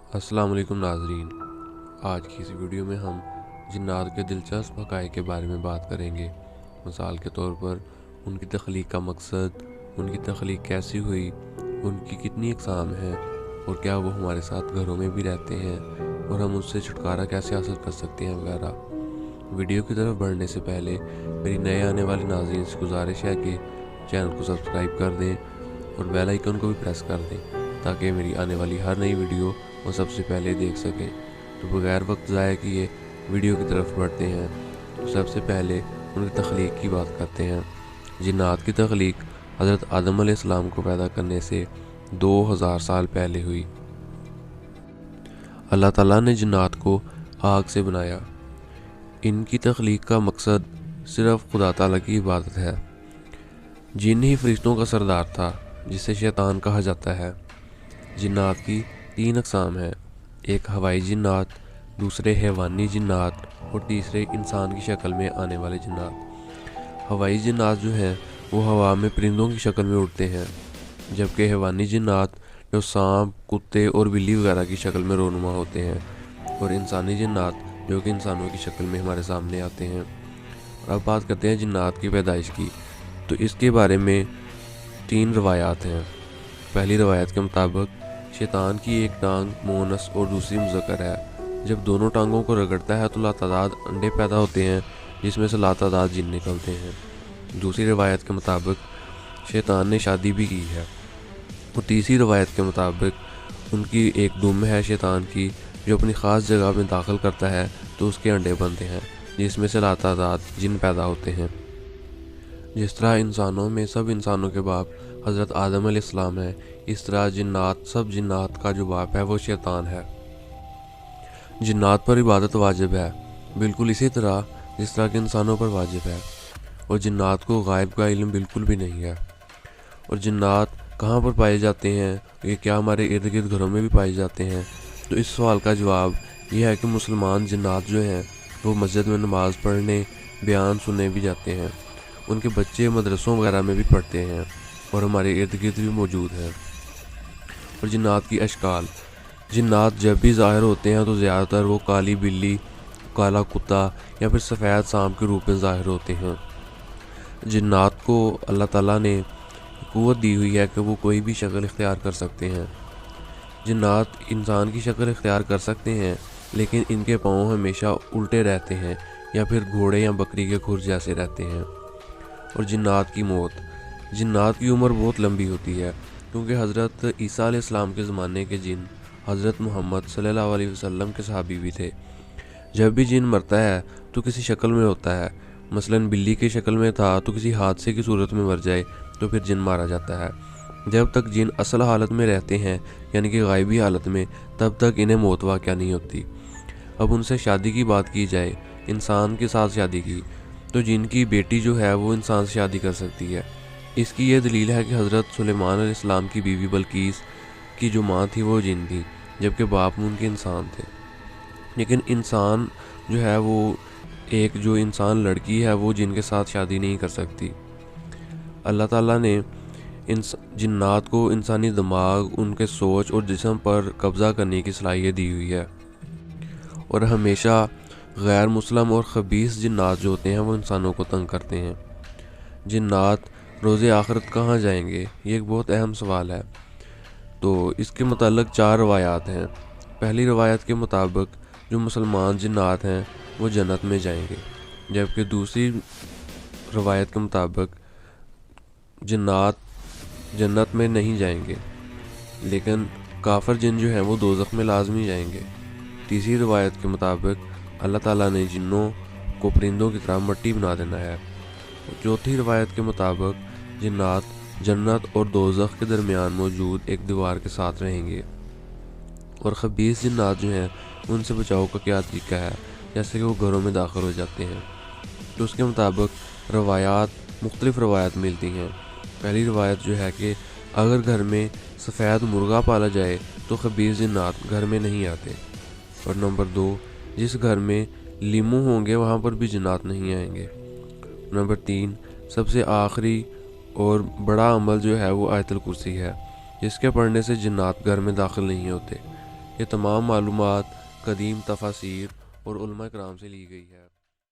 अस्सलाम वालेकुम नाजरीन। आज की इस वीडियो में हम जिन्नात के दिलचस्प हक़ाइक़ के बारे में बात करेंगे। मिसाल के तौर पर उनकी तख्लीक का मकसद, उनकी तख्लीक कैसी हुई, उनकी कितनी अक़साम हैं और क्या वो हमारे साथ घरों में भी रहते हैं और हम उससे छुटकारा कैसे हासिल कर सकते हैं वगैरह। वीडियो की तरफ बढ़ने से पहले मेरी नए आने वाले नाज़रीन से गुजारिश है कि चैनल को सब्सक्राइब कर दें और बेल आइकन को भी प्रेस कर दें ताकि मेरी आने वाली हर नई वीडियो वो सबसे पहले देख सकें। तो बगैर वक्त ज़ाया किए वीडियो की तरफ बढ़ते हैं। तो सबसे पहले उनकी तख्लीक की बात करते हैं। जिन्नात की तख्लीक हज़रत आदम अलैहिस्सलाम को पैदा करने से 2000 साल पहले हुई। अल्लाह ताला ने जिन्नात को आग से बनाया। इनकी तख्लीक का मकसद सिर्फ़ खुदा ताला की इबादत है। जिन ही फरिश्तों का सरदार था जिसे शैतान कहा जाता है। जिन्नात की 3 अक़साम हैं, एक हवाई जिन्नात, दूसरे हैवानी जिन्नात और तीसरे इंसान की शक्ल में आने वाले जिन्नात। हवाई जिन्नात जो हैं वो हवा में परिंदों की शक्ल में उड़ते हैं, जबकि हैवानी जिन्नात जो सांप, कुत्ते और बिल्ली वगैरह की शक्ल में रोनुमा होते हैं, और इंसानी जिन्नात जो कि इंसानों की शक्ल में हमारे सामने आते हैं। अब बात करते हैं जिन्नात की पैदाइश की। तो इसके बारे में 3 रवायात हैं। पहली रवायत के मुताबिक शैतान की एक टांग मोनस और दूसरी मुज़क्कर है। जब दोनों टांगों को रगड़ता है तो लातादाद अंडे पैदा होते हैं, जिसमें से लातादाद जिन निकलते हैं। दूसरी रवायत के मुताबिक शैतान ने शादी भी की है। और तीसरी रवायत के मुताबिक उनकी एक दुम है शैतान की, जो अपनी ख़ास जगह में दाखिल करता है तो उसके अंडे बनते हैं, जिसमें से लातादाद जिन पैदा होते हैं। जिस तरह इंसानों में सब इंसानों के बाप हज़रत आदम अलैहिस्सलाम है, इस तरह जिन्नात सब जिन्नात का जो बाप है वो शैतान है। जिन्नात पर इबादत वाजिब है, बिल्कुल इसी तरह जिस तरह के इंसानों पर वाजिब है। और जिन्नात को गायब का इल्म बिल्कुल भी नहीं है। और जिन्नात कहाँ पर पाए जाते हैं, ये क्या हमारे इर्द गिर्द घरों में भी पाए जाते हैं? तो इस सवाल का जवाब यह है कि मुसलमान जिन्नात जो हैं वो मस्जिद में नमाज़ पढ़ने, बयान सुनने भी जाते हैं। उनके बच्चे मदरसों वगैरह में भी पढ़ते हैं और हमारे इर्द गिर्द भी मौजूद हैं। और जिन्नात की अशकाल, जिन्नात जब भी ज़ाहिर होते हैं तो ज़्यादातर वो काली बिल्ली, काला कुत्ता या फिर सफ़ेद सांप के रूप में ज़ाहिर होते हैं। जिन्नात को अल्लाह ताला ने क़ुव्वत दी हुई है कि वो कोई भी शक्ल इख्तियार कर सकते हैं। जिन्नात इंसान की शक्ल इख्तियार कर सकते हैं, लेकिन इनके पाँव हमेशा उल्टे रहते हैं या फिर घोड़े या बकरी के खुर जैसे रहते हैं। और जिन्नात की मौत, जिन्नात की उम्र बहुत लंबी होती है, क्योंकि हज़रत ईसा अलैहिस्सलाम के ज़माने के जिन हज़रत मोहम्मद सल्लल्लाहु अलैहि वसल्लम के सहाबी भी थे। जब भी जिन मरता है तो किसी शक्ल में होता है, मसलन बिल्ली की शक्ल में था तो किसी हादसे की सूरत में मर जाए तो फिर जिन मारा जाता है। जब तक जिन असल हालत में रहते हैं, यानी कि गायबी हालत में, तब तक इन्हें मौत वाक़या नहीं होती। अब उनसे शादी की बात की जाए, इंसान के साथ शादी की, तो जिनकी बेटी जो है वो इंसान से शादी कर सकती है। इसकी ये दलील है कि हज़रत सुलेमान अलैहिस्सलाम की बीवी बल्कीस की जो माँ थी वो जिन थी, जबकि बाप उनके इंसान थे। लेकिन इंसान जो है वो एक जो इंसान लड़की है वो जिन के साथ शादी नहीं कर सकती। अल्लाह ताला ने जिन्नात को इंसानी दिमाग, उनके सोच और जिस्म पर कब्ज़ा करने की सलाहियत दी हुई है। और हमेशा गैर मुस्लिम और खबीस जिन्नात जो होते हैं वो इंसानों को तंग करते हैं। जिन्नात रोज़े आखिरत कहाँ जाएंगे, ये एक बहुत अहम सवाल है। तो इसके मुताल्लिक़ 4 रवायात हैं। पहली रवायत के मुताबिक जो मुसलमान जिन्नात हैं वो जन्नत में जाएंगे, जबकि दूसरी रवायत के मुताबिक जिन्नात जन्नत में नहीं जाएंगे, लेकिन काफिर जिन जो हैं वो दोज़ख में लाजमी जाएंगे। तीसरी रवायत के मुताबिक अल्लाह ताला ने जिन्नों को परिंदों की तरह मट्टी बना देना है। चौथी रवायत के मुताबिक जिन्नात जन्नत और दोज़ख के दरमियान मौजूद एक दीवार के साथ रहेंगे। और खबीस जिन्नात जो हैं उनसे बचाव का क्या तरीका है, जैसे कि वो घरों में दाखिल हो जाते हैं। तो उसके मुताबिक मुख्तलिफ रवायात मिलती हैं। पहली रवायत जो है कि अगर घर में सफ़ेद मुर्गा पाला जाए तो खबीस जिन्नात घर में नहीं आते। और नंबर 2, जिस घर में लीमू होंगे वहाँ पर भी जिन्नात नहीं आएंगे। नंबर 3, सबसे आखिरी और बड़ा अमल जो है वो आयतुल कुर्सी है, जिसके पढ़ने से जिन्नात घर में दाखिल नहीं होते। یہ تمام معلومات قدیم تفاسیر اور علماء کرام سے لی گئی ہے۔